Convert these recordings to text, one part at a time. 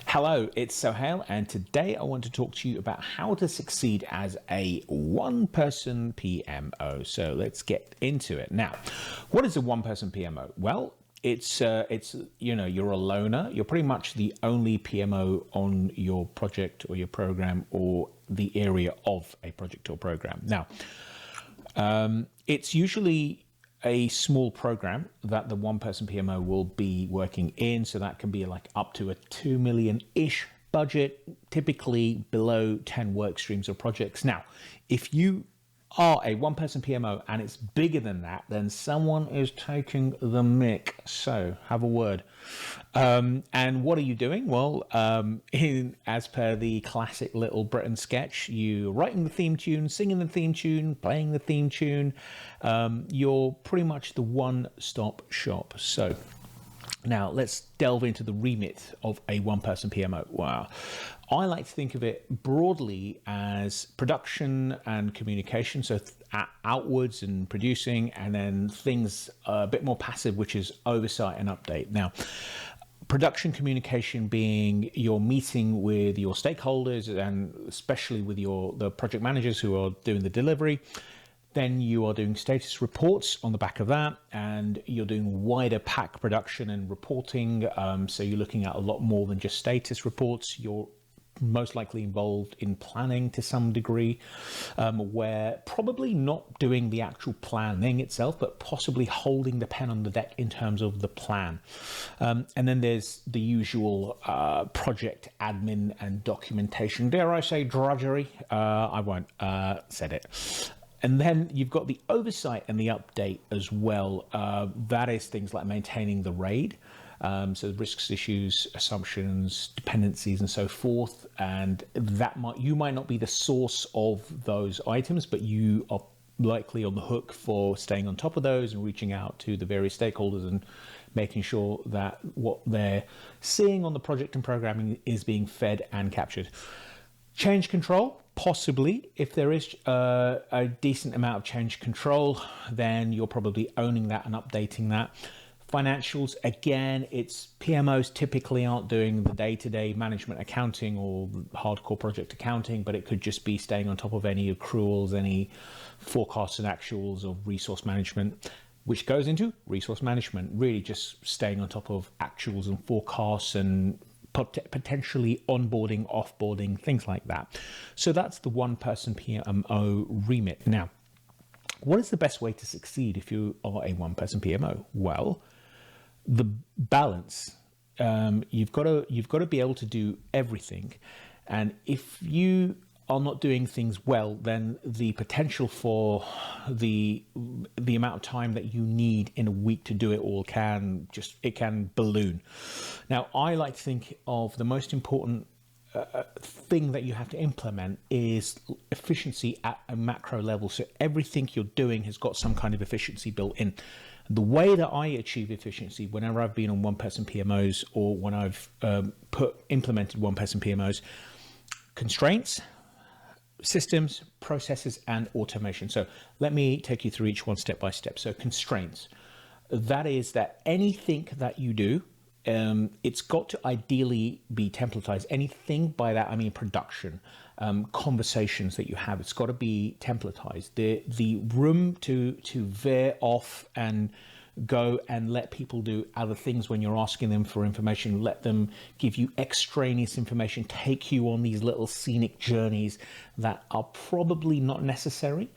Hello, it's Sohail, and today I want to talk to you about how to succeed as a one-person PMO. So let's get into it. Now, what is a one-person PMO? Well, it's you're a loner. You're pretty much the only PMO on your project or your program or the area of a project or program. Now, it's usually a small program that the one-person PMO will be working in. So that can be like up to a 2 million-ish budget, typically below 10 work streams or projects. Now, if you are a one-person PMO and it's bigger than that, then someone is taking the mick. So have a word. And what are you doing? Well, as per the classic Little Britain sketch, you writing the theme tune, singing the theme tune, playing the theme tune. You're pretty much the one-stop shop. So now let's delve into the remit of a one-person PMO. Wow. I like to think of it broadly as production and communication, so outwards and producing, and then things a bit more passive, which is oversight and update. Now, production communication being your meeting with your stakeholders and especially with the project managers who are doing the delivery. Then you are doing status reports on the back of that, and you're doing wider pack production and reporting. So you're looking at a lot more than just status reports. You're most likely involved in planning to some degree, where probably not doing the actual planning itself, but possibly holding the pen on the deck in terms of the plan. And then there's the usual project admin and documentation, dare I say drudgery. I won't said it. And then you've got the oversight and the update as well. That is things like maintaining the RAID. So risks, issues, assumptions, dependencies, and so forth. And you might not be the source of those items, but you are likely on the hook for staying on top of those and reaching out to the various stakeholders and making sure that what they're seeing on the project and programming is being fed and captured. Change control, possibly. If there is a decent amount of change control, then you're probably owning that and updating that. Financials, again, it's PMOs typically aren't doing the day-to-day management accounting or hardcore project accounting, but it could just be staying on top of any accruals, any forecasts and actuals of resource management, which goes into resource management, really just staying on top of actuals and forecasts and potentially onboarding, offboarding, things like that. So that's the one-person PMO remit. Now, what is the best way to succeed if you are a one-person PMO? Well, the balance. You've got to be able to do everything, and if you are not doing things well, then the potential for the amount of time that you need in a week to do it all can balloon. Now, I like to think of the most important thing that you have to implement is efficiency at a macro level. So everything you're doing has got some kind of efficiency built in. The way that I achieve efficiency whenever I've been on one-person PMOs or when I've implemented one-person PMOs, constraints, systems, processes, and automation. So let me take you through each one step by step. So constraints, that is that anything that you do, it's got to ideally be templatized. Anything by that, I mean production, conversations that you have, it's got to be templatized. The room to veer off and go and let people do other things when you're asking them for information, let them give you extraneous information, take you on these little scenic journeys that are probably not necessary.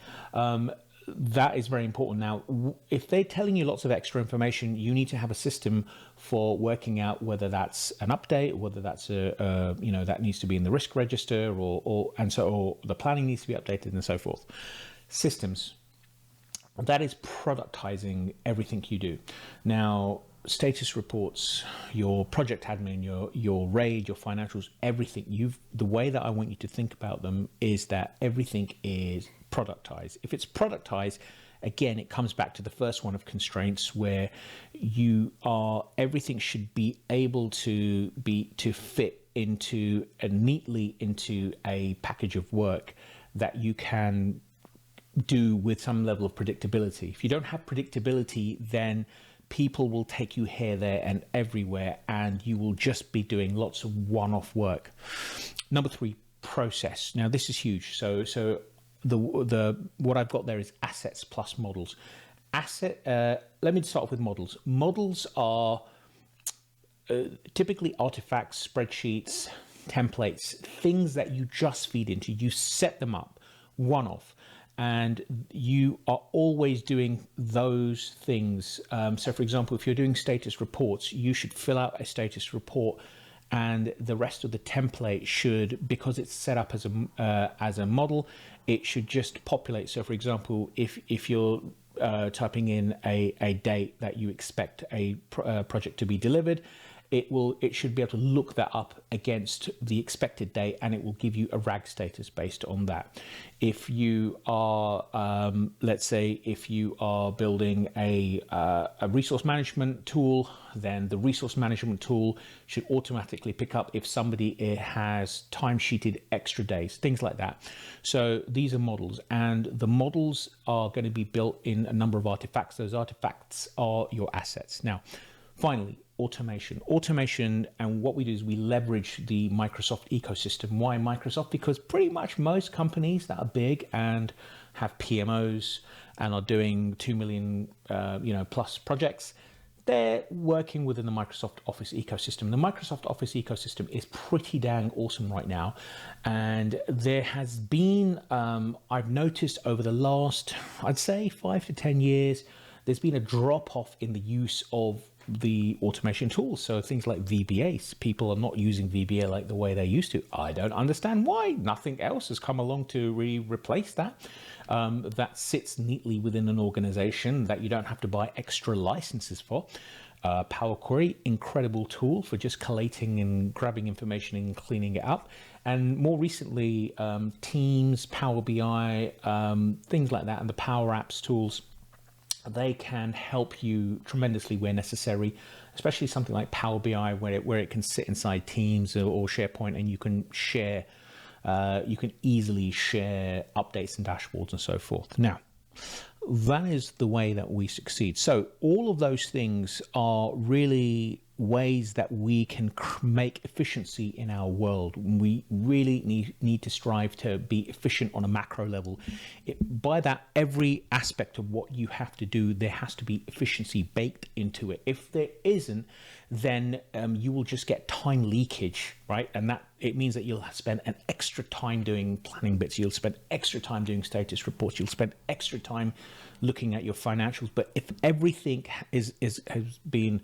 That is very important. Now, if they're telling you lots of extra information, you need to have a system for working out whether that's an update, whether that's that needs to be in the risk register, or the planning needs to be updated, and so forth. Systems. That is productizing everything you do. Now, status reports, your project admin, your RAID, your financials, everything. The way that I want you to think about them is that everything is productized. If it's productized, again, it comes back to the first one of constraints, where everything should be able to fit into neatly into a package of work that you can do with some level of predictability. If you don't have predictability, then people will take you here, there, and everywhere, and you will just be doing lots of one-off work. Number 3, process. Now, this is huge. So the what I've got there is assets plus models. Let me start off with models. Models are typically artifacts, spreadsheets, templates, things that you just feed into. You set them up one-off, and you are always doing those things. So, for example, if you're doing status reports, you should fill out a status report, and the rest of the template should, because it's set up as a model, it should just populate. So, for example, if you're typing in a date that you expect a project to be delivered, it should be able to look that up against the expected date, and it will give you a RAG status based on that. If you are, let's say, if you are building a resource management tool, then the resource management tool should automatically pick up if somebody has timesheeted extra days, things like that. So these are models, and the models are going to be built in a number of artifacts. Those artifacts are your assets. Now, finally, automation, and what we do is we leverage the Microsoft ecosystem. Why Microsoft? Because pretty much most companies that are big and have PMOs and are doing 2 million plus projects, they're working within the Microsoft Office ecosystem. The Microsoft Office ecosystem is pretty dang awesome right now, and there has been I've noticed over the last, I'd say, 5 to 10 years, there's been a drop off in the use of the automation tools. So things like VBA, people are not using VBA like the way they used to. I don't understand why. Nothing else has come along to replace that. That sits neatly within an organization that you don't have to buy extra licenses for. Power Query, incredible tool for just collating and grabbing information and cleaning it up. And more recently, Teams, Power BI, things like that, and the Power Apps tools, they can help you tremendously where necessary, especially something like Power BI, where it can sit inside Teams or SharePoint, and you can share, you can easily share updates and dashboards and so forth. Now, that is the way that we succeed. So all of those things are really ways that we can make efficiency in our world. We really need to strive to be efficient on a macro level. By that, every aspect of what you have to do, there has to be efficiency baked into it. If there isn't, then you will just get time leakage, right? And that it means that you'll spend an extra time doing planning bits. You'll spend extra time doing status reports. You'll spend extra time looking at your financials. But if everything has been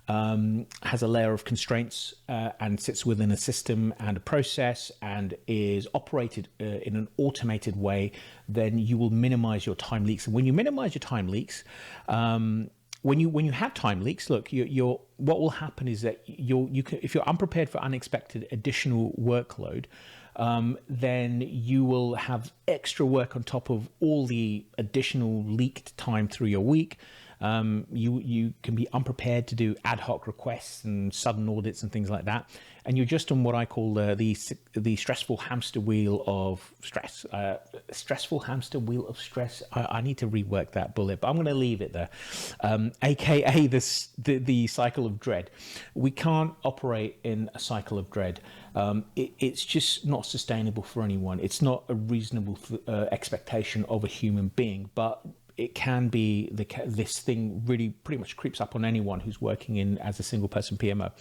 has a layer of constraints and sits within a system and a process and is operated in an automated way, then you will minimize your time leaks. And when you minimize your time leaks, when you have time leaks, look, what will happen is that you can, if you're unprepared for unexpected additional workload, then you will have extra work on top of all the additional leaked time through your week. You can be unprepared to do ad hoc requests and sudden audits and things like that, and you're just on what I call the stressful hamster wheel of stress. Stressful hamster wheel of stress. I need to rework that bullet, but I'm going to leave it there. AKA the cycle of dread. We can't operate in a cycle of dread. It's just not sustainable for anyone. It's not a reasonable expectation of a human being, but it can be this thing really pretty much creeps up on anyone who's working in as a single person PMO.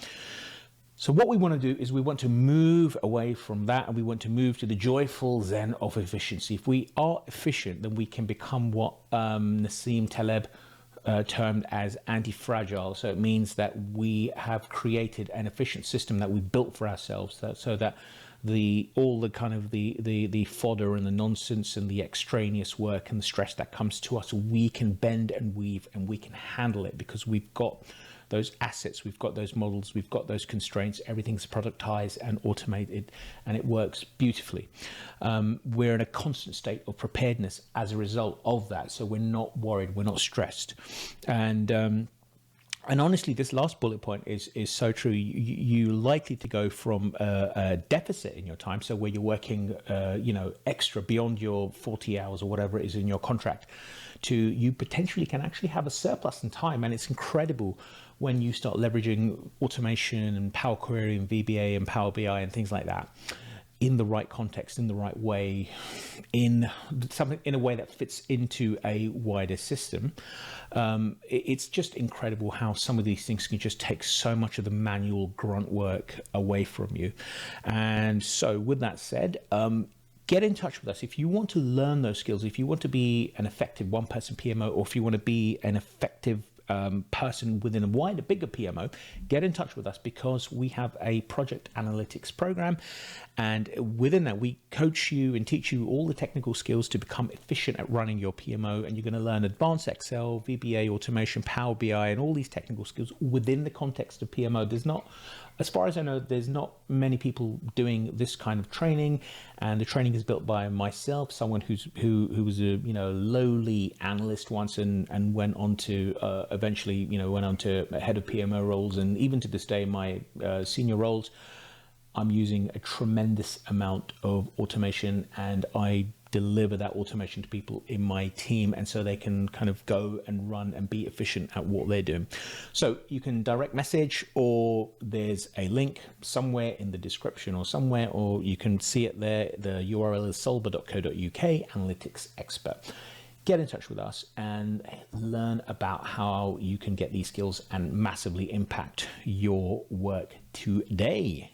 So what we want to do is we want to move away from that, and we want to move to the joyful zen of efficiency. If we are efficient, then we can become what Nassim Taleb termed as anti-fragile. So it means that we have created an efficient system that we've built for ourselves, so that all the kind of the fodder and the nonsense and the extraneous work and the stress that comes to us, we can bend and weave and we can handle it because we've got those assets, we've got those models, we've got those constraints, everything's productized and automated, and it works beautifully. We're in a constant state of preparedness as a result of that, so we're not worried, we're not stressed. And And honestly, this last bullet point is so true. You're likely to go from a deficit in your time, so where you're working, extra beyond your 40 hours or whatever it is in your contract, to you potentially can actually have a surplus in time. And it's incredible when you start leveraging automation and Power Query and VBA and Power BI and things like that in the right context, in the right way, in something, in a way that fits into a wider system. It's just incredible how some of these things can just take so much of the manual grunt work away from you. And so with that said, get in touch with us if you want to learn those skills, if you want to be an effective one-person PMO, or if you want to be an effective person within a wider, bigger PMO. Get in touch with us, because we have a project analytics program, and within that we coach you and teach you all the technical skills to become efficient at running your PMO. And you're going to learn advanced Excel, VBA, automation, Power BI, and all these technical skills within the context of PMO. There's not, as far as I know, there's not many people doing this kind of training, and the training is built by myself, someone who was a lowly analyst once, and went on to eventually went on to head of PMO roles, and even to this day my senior roles. I'm using a tremendous amount of automation, and I deliver that automation to people in my team, and so they can kind of go and run and be efficient at what they're doing. So you can direct message, or there's a link somewhere in the description or somewhere, or you can see it there. The URL is solver.co.uk, analytics expert. Get in touch with us and learn about how you can get these skills and massively impact your work today.